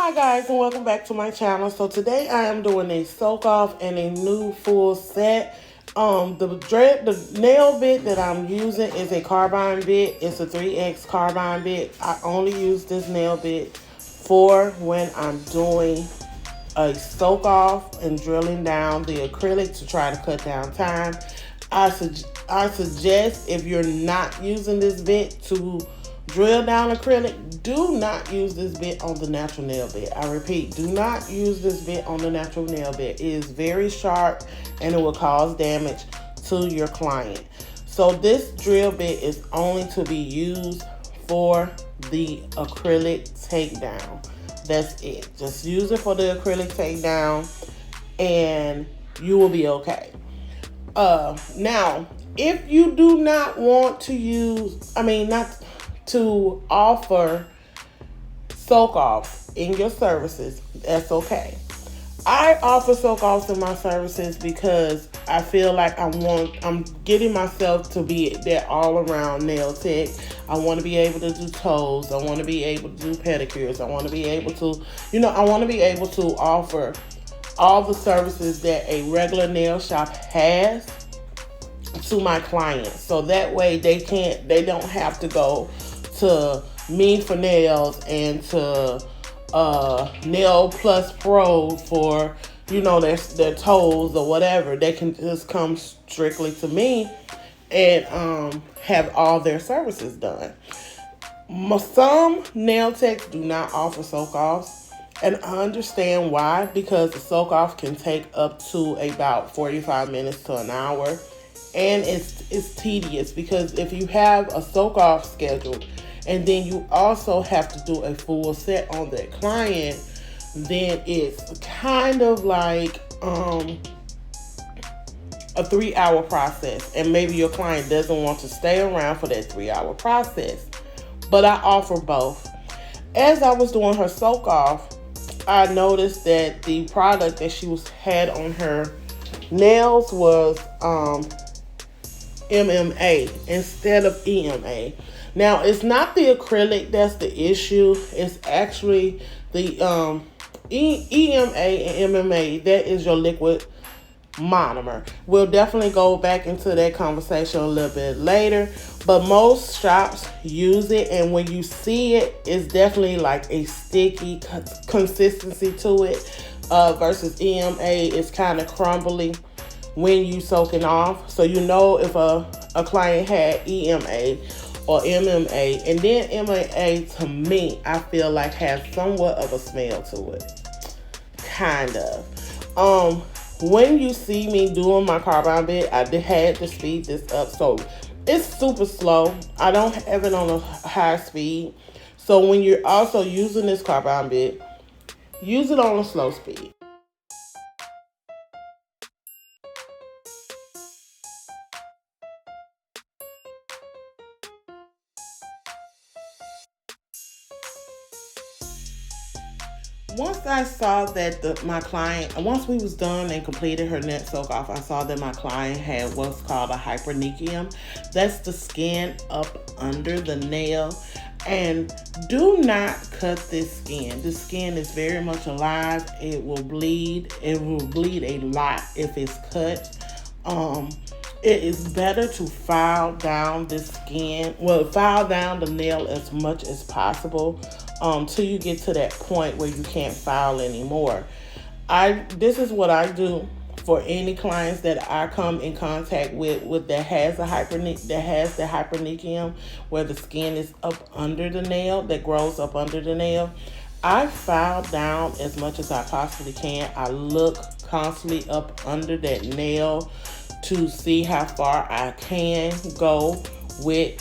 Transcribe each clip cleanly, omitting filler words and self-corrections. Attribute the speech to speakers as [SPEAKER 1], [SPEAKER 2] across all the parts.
[SPEAKER 1] Hi guys, and welcome back to my channel. So today I am doing a soak off and a new full set. The nail bit that I'm using is a carbine bit. It's a 3X carbine bit. I only use this nail bit for when I'm doing a soak off and drilling down the acrylic to try to cut down time. I suggest, if you're not using this bit to drill down acrylic, do not use this bit on the natural nail bit. I repeat, do not use this bit on the natural nail bit. It is very sharp and it will cause damage to your client. So this drill bit is only to be used for the acrylic takedown. That's it. Just use it for the acrylic takedown and you will be okay. Now, if you do not want to use, not to offer soak offs in your services, that's okay. I offer soak offs in my services because I feel like I'm getting myself to be that all around nail tech. I want to be able to do toes. I want to be able to do pedicures. I want to be able to, offer all the services that a regular nail shop has to my clients. So that way they don't have to go to Me for Nails and to Nail Plus Pro for their toes or whatever. They can just come strictly to me and have all their services done. Some nail techs do not offer soak offs, and I understand why, because the soak off can take up to about 45 minutes to an hour, and it's tedious because if you have a soak off scheduled and then you also have to do a full set on that client, then it's kind of like a 3-hour process, and maybe your client doesn't want to stay around for that 3-hour process. But I offer both. As I was doing her soak off, I noticed that the product that she had on her nails was MMA instead of EMA. Now, it's not the acrylic that's the issue. It's actually the EMA and MMA. That is your liquid monomer. We'll definitely go back into that conversation a little bit later. But most shops use it, and when you see it, it's definitely like a sticky consistency to it. Versus EMA, it's kind of crumbly when you soaking off. So if a client had EMA or MMA, and then MMA, to me, I feel like has somewhat of a smell to it. Kind of. When you see me doing my carbine bit, I had to speed this up. So it's super slow. I don't have it on a high speed. So when you're also using this carbine bit, use it on a slow speed. Once I saw that once we was done and completed her net soak off, I saw that my client had what's called a Hyponychium. That's the skin up under the nail. And do not cut this skin. This skin is very much alive. It will bleed. It will bleed a lot if it's cut. It is better to file down this skin. Well, file down the nail as much as possible till you get to that point where you can't file anymore. This is what I do for any clients that I come in contact with that has the Hyponychium, where the skin is up under the nail, that grows up under the nail. I file down as much as I possibly can. I look constantly up under that nail to see how far I can go with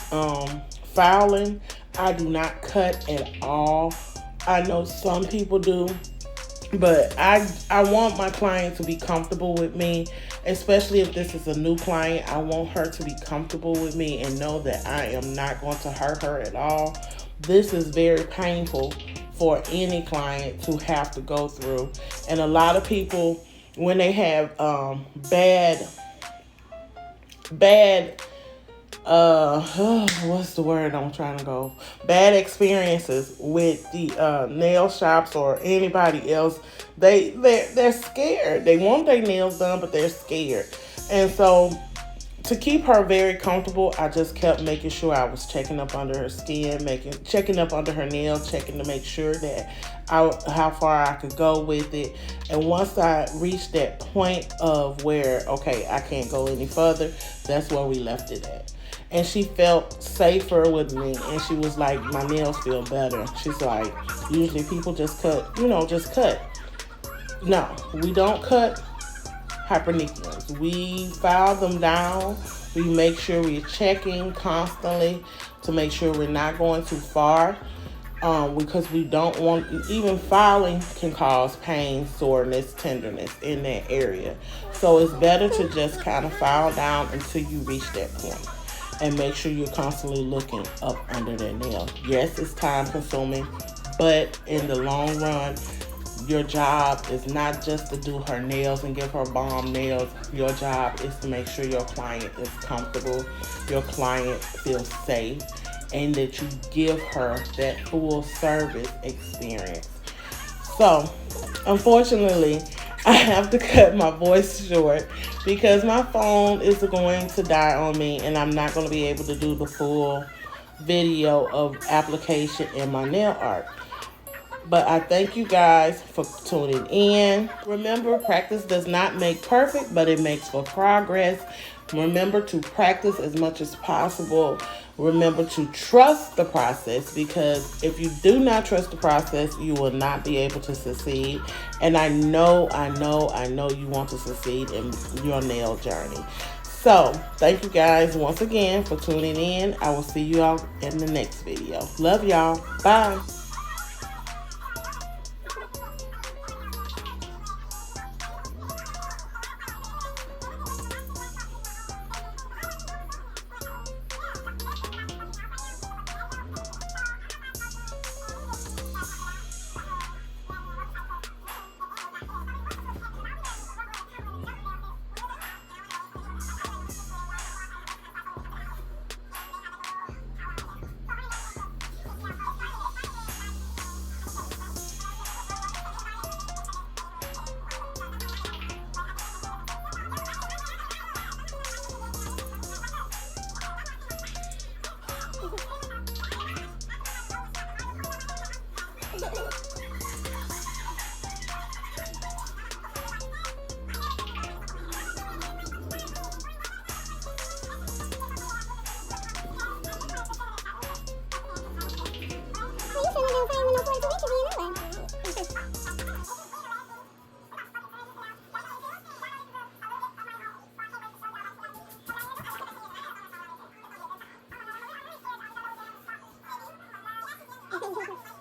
[SPEAKER 1] filing. I do not cut at all. I know some people do, but I want my client to be comfortable with me, especially if this is a new client. I want her to be comfortable with me and know that I am not going to hurt her at all. This is very painful for any client to have to go through. And a lot of people, when they have bad what's the word I'm trying to go? Bad experiences with the nail shops or anybody else. They're scared. They want their nails done, but they're scared. And so to keep her very comfortable, I just kept making sure I was checking up under her skin, checking up under her nail, checking to make sure that how far I could go with it. And once I reached that point of where, okay, I can't go any further, that's where we left it at. And she felt safer with me, and she was like, my nails feel better. She's like, usually people just cut, just cut. No, we don't cut hypernychiums. We file them down. We make sure we're checking constantly to make sure we're not going too far, because we don't want, even filing can cause pain, soreness, tenderness in that area. So it's better to just kind of file down until you reach that point, and make sure you're constantly looking up under that nail. Yes, it's time consuming, but in the long run, your job is not just to do her nails and give her bomb nails. Your job is to make sure your client is comfortable, your client feels safe, and that you give her that full service experience. So, unfortunately, I have to cut my voice short because my phone is going to die on me, and I'm not going to be able to do the full video of application in my nail art. But I thank you guys for tuning in. Remember, practice does not make perfect, but it makes for progress. Remember to practice as much as possible. Remember to trust the process, because if you do not trust the process, you will not be able to succeed. And I know you want to succeed in your nail journey. So, thank you guys once again for tuning in. I will see you all in the next video. Love y'all. Bye.
[SPEAKER 2] Thank you.